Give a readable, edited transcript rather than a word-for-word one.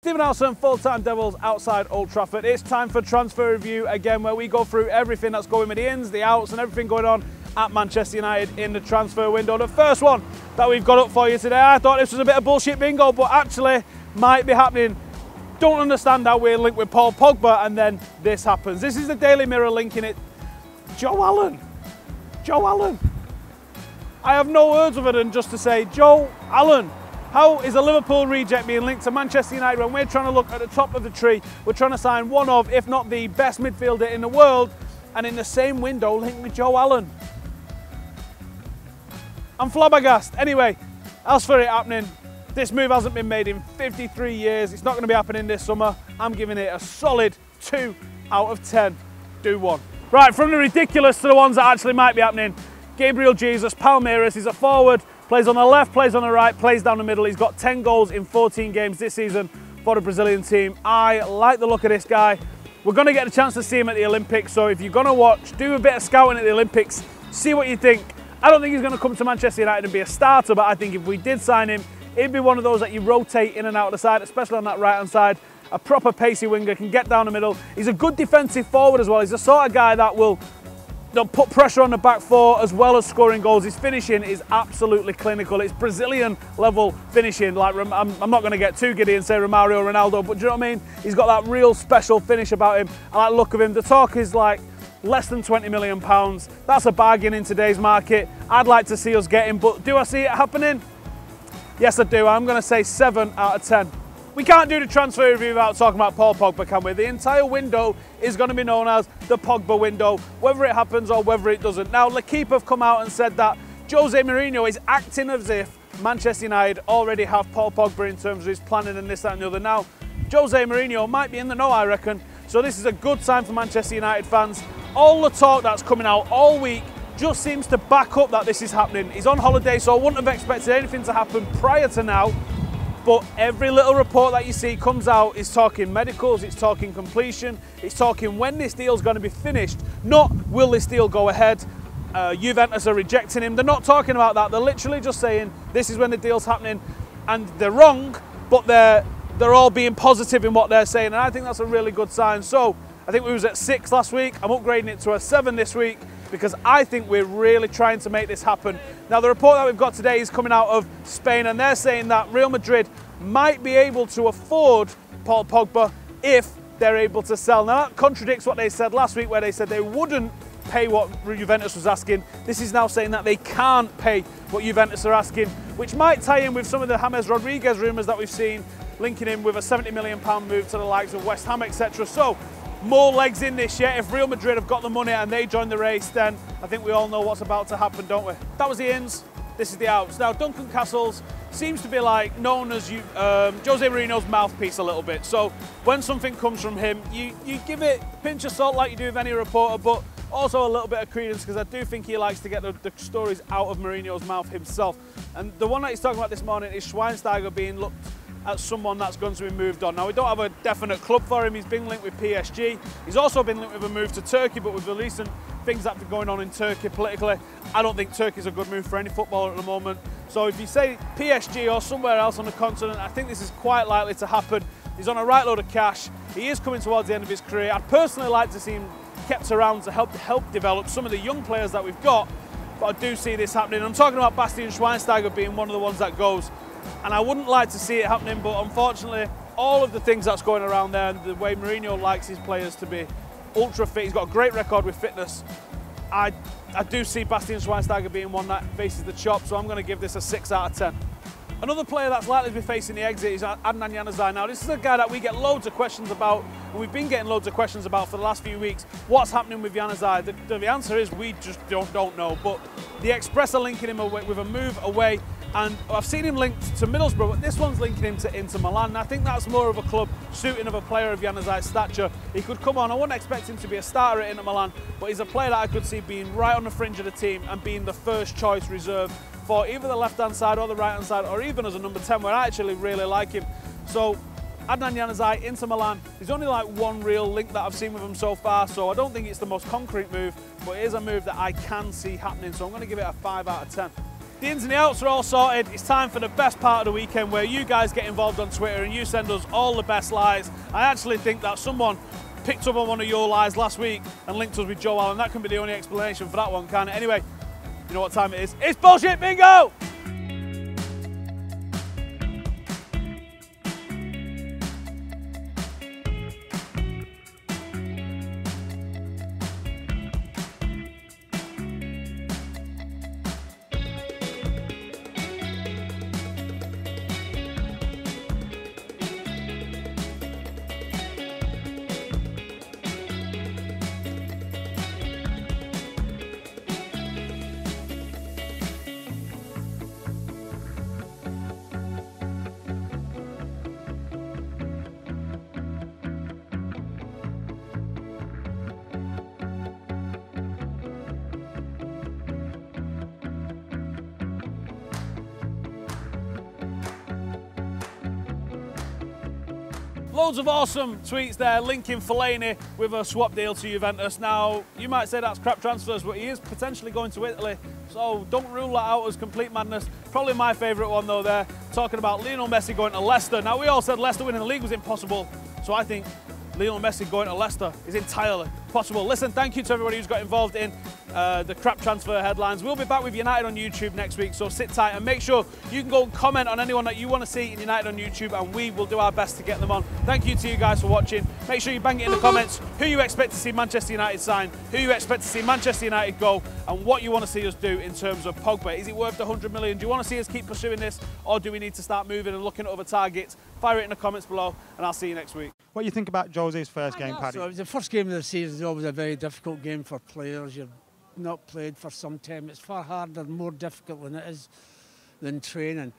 Stephen Alson, Full-Time Devils outside Old Trafford. It's time for transfer review again, where we go through everything that's going with the ins, the outs and everything going on at Manchester United in the transfer window. The first one that we've got up for you today, I thought this was a bit of bullshit bingo, but actually might be happening. Don't understand how we're linked with Paul Pogba and then this happens. This is the Daily Mirror linking it. Joe Allen. Joe Allen. I have no words other than just to say, Joe Allen. How is a Liverpool reject being linked to Manchester United when we're trying to look at the top of the tree? We're trying to sign one of, if not the best midfielder in the world, and in the same window linked with Joe Allen. I'm flabbergasted. Anyway, as for it happening, this move hasn't been made in 53 years. It's not going to be happening this summer. I'm giving it a solid 2 out of 10. Do one. Right, from the ridiculous to the ones that actually might be happening. Gabriel Jesus, Palmeiras, he's a forward. Plays on the left, plays on the right, plays down the middle. He's got 10 goals in 14 games this season for the Brazilian team. I like the look of this guy. We're going to get a chance to see him at the Olympics, so if you're going to watch, do a bit of scouting at the Olympics, see what you think. I don't think he's going to come to Manchester United and be a starter, but I think if we did sign him, he'd be one of those that you rotate in and out of the side, especially on that right-hand side. A proper pacey winger, can get down the middle. He's a good defensive forward as well. He's the sort of guy that will put pressure on the back four as well as scoring goals. His finishing is absolutely clinical. It's Brazilian level finishing. Like, I'm not going to get too giddy and say Romario or Ronaldo, but do you know what I mean? He's got that real special finish about him. I like the look of him. The talk is like less than £20 million. That's a bargain in today's market. I'd like to see us get him, but do I see it happening? Yes, I do. I'm going to say 7 out of 10. We can't do the transfer review without talking about Paul Pogba, can we? The entire window is going to be known as the Pogba window, whether it happens or whether it doesn't. Now, L'Equipe have come out and said that Jose Mourinho is acting as if Manchester United already have Paul Pogba in terms of his planning and this, that and the other. Now, Jose Mourinho might be in the know, I reckon, so this is a good sign for Manchester United fans. All the talk that's coming out all week just seems to back up that this is happening. He's on holiday, so I wouldn't have expected anything to happen prior to now. But every little report that you see comes out is talking medicals, it's talking completion, it's talking when this deal's going to be finished, not will this deal go ahead. Juventus are rejecting him. They're not talking about that. They're literally just saying this is when the deal's happening, and they're wrong, but they're all being positive in what they're saying, and I think that's a really good sign. So I think we was at 6 last week. I'm upgrading it to a 7 this week, because I think we're really trying to make this happen. Now, the report that we've got today is coming out of Spain, and they're saying that Real Madrid might be able to afford Paul Pogba if they're able to sell. Now, that contradicts what they said last week, where they said they wouldn't pay what Juventus was asking. This is now saying that they can't pay what Juventus are asking, which might tie in with some of the James Rodriguez rumours that we've seen, linking him with a £70 million move to the likes of West Ham, etc. So, more legs in this yet. If Real Madrid have got the money and they join the race, then I think we all know what's about to happen, don't we? That was the ins, this is the outs. Now, Duncan Castles seems to be like known as Jose Mourinho's mouthpiece a little bit. So when something comes from him, you give it a pinch of salt like you do with any reporter, but also a little bit of credence, because I do think he likes to get the stories out of Mourinho's mouth himself. And the one that he's talking about this morning is Schweinsteiger being looked at someone that's going to be moved on. Now, we don't have a definite club for him. He's been linked with PSG. He's also been linked with a move to Turkey, but with the recent things that have been going on in Turkey politically, I don't think Turkey's a good move for any footballer at the moment. So if you say PSG or somewhere else on the continent, I think this is quite likely to happen. He's on a right load of cash. He is coming towards the end of his career. I'd personally like to see him kept around to help develop some of the young players that we've got, but I do see this happening. I'm talking about Bastian Schweinsteiger being one of the ones that goes. And I wouldn't like to see it happening, but unfortunately, all of the things that's going around there, and the way Mourinho likes his players to be ultra fit, he's got a great record with fitness. I do see Bastian Schweinsteiger being one that faces the chop, so I'm going to give this a 6 out of 10. Another player that's likely to be facing the exit is Adnan Januzaj. Now, this is a guy that we get loads of questions about, and we've been getting loads of questions about for the last few weeks. What's happening with Januzaj? The answer is we just don't know, but the Express are linking him away with a move away. And I've seen him linked to Middlesbrough, but this one's linking him to Inter Milan. And I think that's more of a club suiting of a player of Januzaj's stature. He could come on. I wouldn't expect him to be a starter at Inter Milan, but he's a player that I could see being right on the fringe of the team and being the first choice reserve for either the left-hand side or the right-hand side, or even as a number 10, where I actually really like him. So Adnan Januzaj, Inter Milan, there's only like one real link that I've seen with him so far, so I don't think it's the most concrete move, but it is a move that I can see happening, so I'm going to give it a 5 out of 10. The ins and the outs are all sorted. It's time for the best part of the weekend where you guys get involved on Twitter and you send us all the best lies. I actually think that someone picked up on one of your lies last week and linked us with Joe Allen. That can be the only explanation for that one, can't it? Anyway, you know what time it is. It's bullshit bingo! Loads of awesome tweets there linking Fellaini with a swap deal to Juventus. Now, you might say that's crap transfers, but he is potentially going to Italy, so don't rule that out as complete madness. Probably my favourite one though there, talking about Lionel Messi going to Leicester. Now, we all said Leicester winning the league was impossible, so I think Lionel Messi going to Leicester is entirely possible. Listen, thank you to everybody who's got involved in the crap transfer headlines. We'll be back with United on YouTube next week, so sit tight and make sure you can go and comment on anyone that you want to see in United on YouTube, and we will do our best to get them on. Thank you to you guys for watching. Make sure you bang it in the comments who you expect to see Manchester United sign, who you expect to see Manchester United go, and what you want to see us do in terms of Pogba. Is it worth the 100 million? Do you want to see us keep pursuing this, or do we need to start moving and looking at other targets? Fire it in the comments below, and I'll see you next week. What do you think about Jose's first game, Paddy? So the first game of the season is always a very difficult game for players. You've not played for some time. It's far harder, more difficult than it is than training.